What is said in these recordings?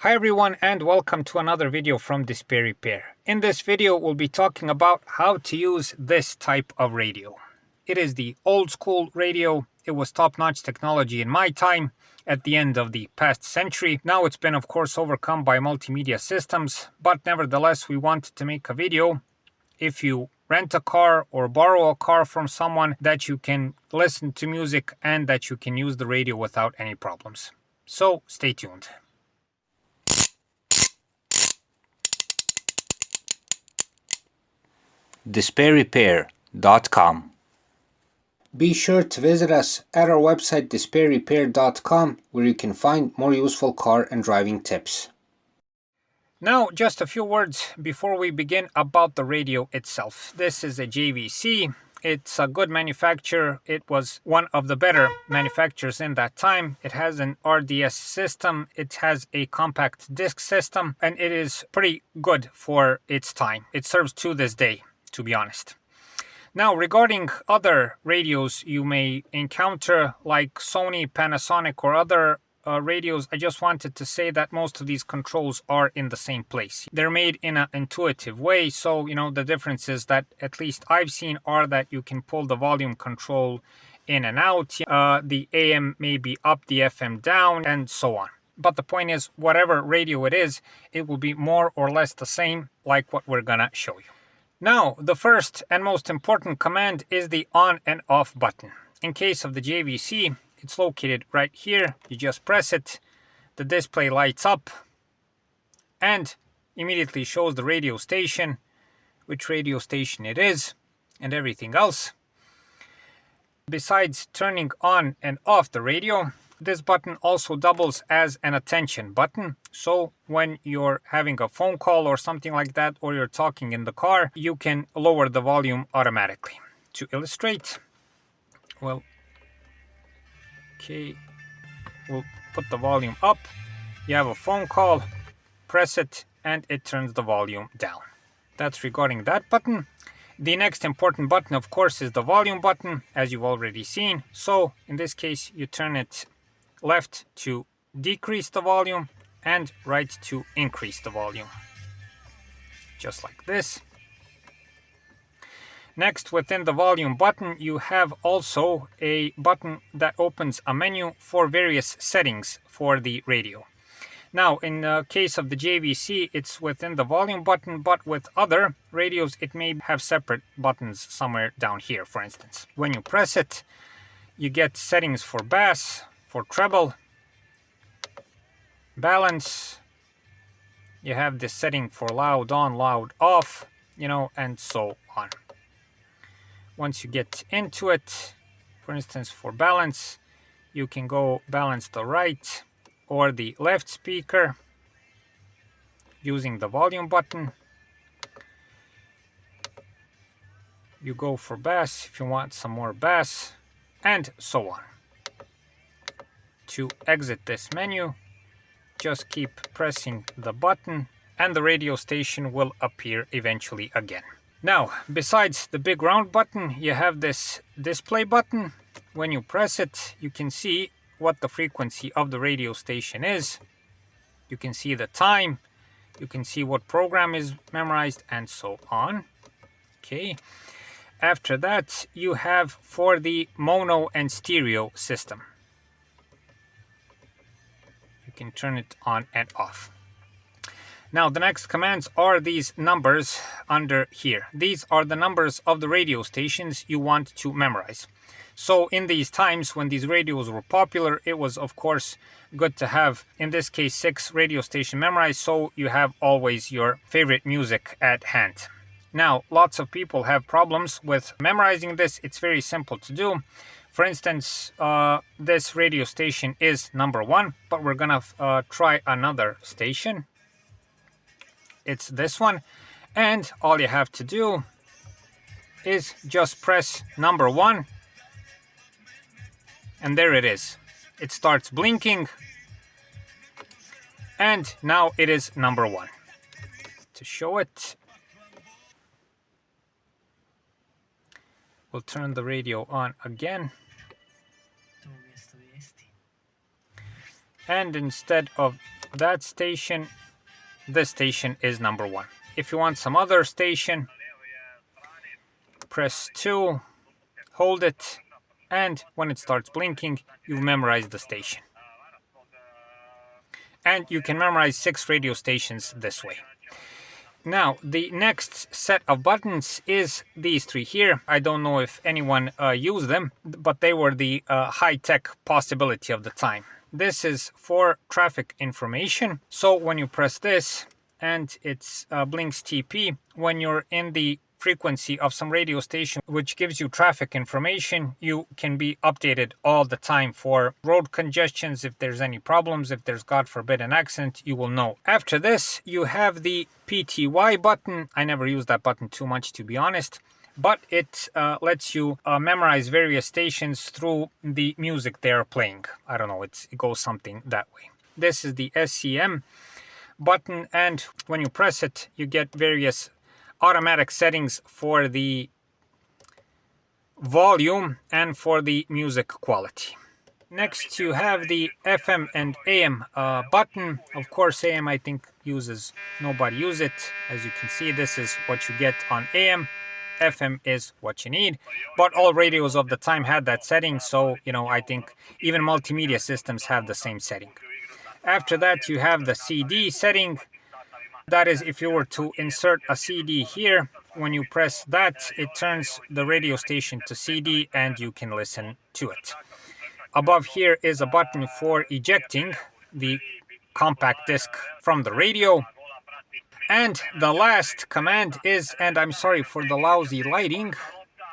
Hi everyone and welcome to another video from Display Repair. In this video we'll be talking about how to use this type of radio. It is the old school radio. It was top-notch technology in my time at the end of the past century. Now it's been of course overcome by multimedia systems, but nevertheless we wanted to make a video. If you rent a car or borrow a car from someone, that you can listen to music and that you can use the radio without any problems. So stay tuned. DisplayRepair.com. Be sure to visit us at our website DisplayRepair.com, where you can find more useful car and driving tips. Now, just a few words before we begin about the radio itself. This is a JVC. It's a good manufacturer. It was one of the better manufacturers in that time. It has an RDS system. It has a compact disc system, and it is pretty good for its time. It serves to this day, to be honest. Now, regarding other radios you may encounter, like Sony, Panasonic, or other radios, I just wanted to say that most of these controls are in the same place. They're made in an intuitive way, so the differences that at least I've seen are that you can pull the volume control in and out, the AM may be up, the FM down, and so on. But the point is, whatever radio it is, it will be more or less the same, like what we're gonna show you. Now, the first and most important command is the on and off button. In case of the JVC, it's located right here. You just press it, the display lights up, and immediately shows the radio station, which radio station it is, and everything else. Besides turning on and off the radio, this button also doubles as an attention button. So when you're having a phone call or something like that, or you're talking in the car, you can lower the volume automatically. To illustrate, we'll put the volume up. You have a phone call, press it, and it turns the volume down. That's regarding that button. The next important button, of course, is the volume button, as you've already seen. So in this case, you turn it left to decrease the volume and right to increase the volume, just like this. Next, within the volume button, you have also a button that opens a menu for various settings for the radio. Now, in the case of the JVC, it's within the volume button, but with other radios, it may have separate buttons somewhere down here, for instance. When you press it, you get settings for bass, for treble, balance. You have this setting for loud on, loud off, and so on. Once you get into it, for instance, for balance, you can go balance the right or the left speaker using the volume button. You go for bass if you want some more bass, and so on. To exit this menu, just keep pressing the button and the radio station will appear eventually again. Now, besides the big round button, you have this display button. When you press it, you can see what the frequency of the radio station is. You can see the time. You can see what program is memorized and so on. Okay. After that, you have for the mono and stereo system. You can turn it on and off. Now, the next commands are these numbers under here. These are the numbers of the radio stations you want to memorize. So in these times when these radios were popular, it was of course good to have, in this case, 6 radio stations memorized, so you have always your favorite music at hand. Now, lots of people have problems with memorizing this. It's very simple to do. For instance, this radio station is number 1, but we're gonna try another station. It's this one, and all you have to do is just press number 1, and there it is. It starts blinking, and now it is number 1. To show it, we'll turn the radio on again. And instead of that station, this station is number 1. If you want some other station, press 2, hold it, and when it starts blinking, you memorize the station. And you can memorize 6 radio stations this way. Now, the next set of buttons is these 3 here. I don't know if anyone used them, but they were the high-tech possibility of the time. This is for traffic information. So when you press this and it blinks TP, when you're in the frequency of some radio station which gives you traffic information, you can be updated all the time for road congestions. If there's any problems, if there's, God forbid, an accident, you will know. After this, you have the PTY button. I never use that button too much, to be honest, but it lets you memorize various stations through the music they're playing. I don't know, it goes something that way. This is the SCM button, and when you press it, you get various automatic settings for the volume and for the music quality. Next, you have the FM and AM button. Of course, AM I think nobody uses it. As you can see, this is what you get on AM. FM is what you need, but all radios of the time had that setting, so I think even multimedia systems have the same setting. After that, you have the CD setting. That is, if you were to insert a CD here, when you press that, it turns the radio station to CD and you can listen to it. Above here is a button for ejecting the compact disc from the radio. And the last command is, and I'm sorry for the lousy lighting,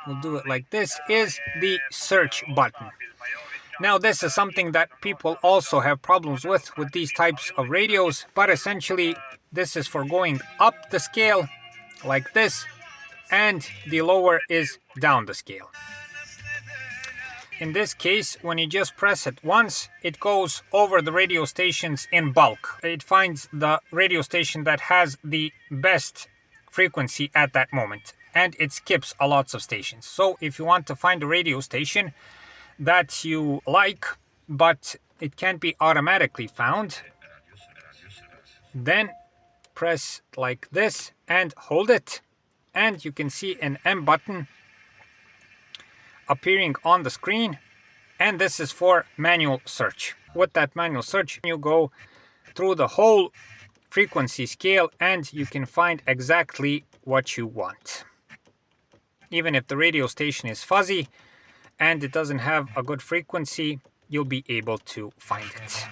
we'll do it like this, is the search button. Now, this is something that people also have problems with these types of radios, but essentially this is for going up the scale like this, and the lower is down the scale. In this case, when you just press it once, it goes over the radio stations in bulk. It finds the radio station that has the best frequency at that moment, and it skips a lots of stations. So if you want to find a radio station that you like, but it can't be automatically found, then press like this and hold it, and you can see an M button appearing on the screen, and this is for manual search. With that manual search, you go through the whole frequency scale and you can find exactly what you want. Even if the radio station is fuzzy and it doesn't have a good frequency, you'll be able to find it.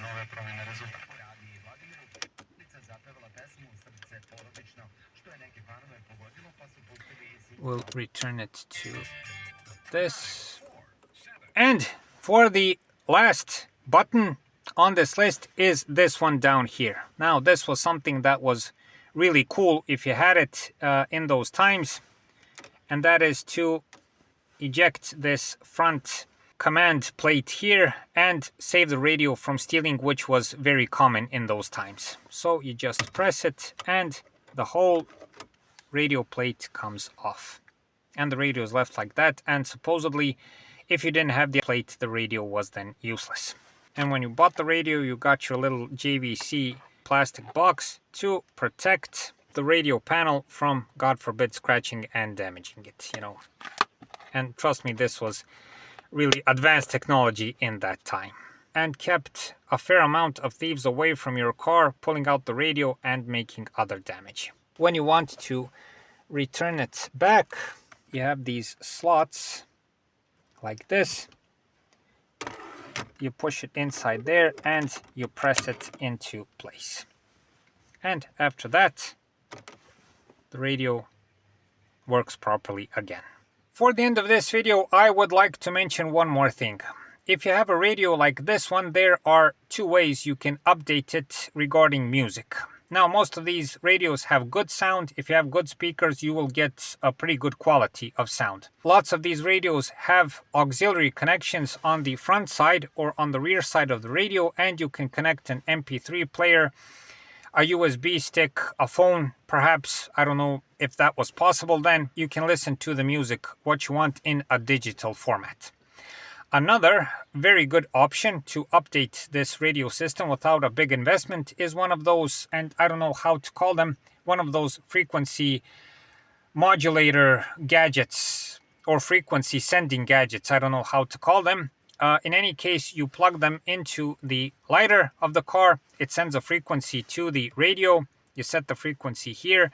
We'll return it to this. And for the last button on this list is this one down here. Now, this was something that was really cool if you had it in those times, and that is to eject this front command plate here and save the radio from stealing, which was very common in those times. So you just press it and the whole radio plate comes off, and the radio is left like that, and supposedly if you didn't have the plate, the radio was then useless. And when you bought the radio, you got your little JVC plastic box to protect the radio panel from, God forbid, scratching and damaging it, And trust me, this was really advanced technology in that time, and kept a fair amount of thieves away from your car, pulling out the radio and making other damage. When you want to return it back, you have these slots like this. You push it inside there and you press it into place. And after that, the radio works properly again. For the end of this video, I would like to mention one more thing. If you have a radio like this one, there are 2 ways you can update it regarding music. Now, most of these radios have good sound. If you have good speakers, you will get a pretty good quality of sound. Lots of these radios have auxiliary connections on the front side or on the rear side of the radio, and you can connect an MP3 player, a USB stick, a phone, perhaps. I don't know if that was possible then. You can listen to the music what you want in a digital format. Another very good option to update this radio system without a big investment is one of those, and I don't know how to call them, one of those frequency modulator gadgets or frequency sending gadgets. I don't know how to call them. In any case, you plug them into the lighter of the car. It sends a frequency to the radio. You set the frequency here.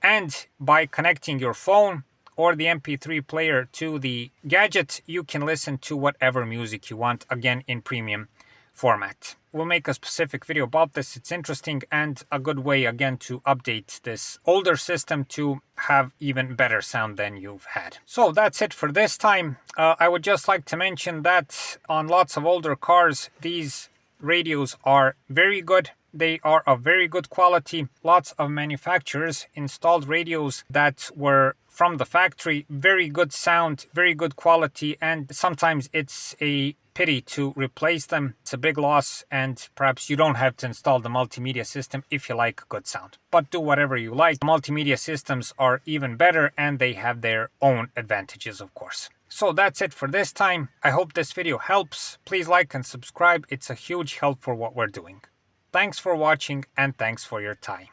And by connecting your phone or the MP3 player to the gadget, you can listen to whatever music you want, again in premium format. We'll make a specific video about this. It's interesting and a good way, again, to update this older system to have even better sound than you've had. So that's it for this time. I would just like to mention that on lots of older cars, these radios are very good. They are of very good quality. Lots of manufacturers installed radios that were from the factory. Very good sound, very good quality, and sometimes it's a pity to replace them. It's a big loss, and perhaps you don't have to install the multimedia system if you like good sound. But do whatever you like. Multimedia systems are even better, and they have their own advantages, of course. So that's it for this time. I hope this video helps. Please like and subscribe. It's a huge help for what we're doing. Thanks for watching, and thanks for your time.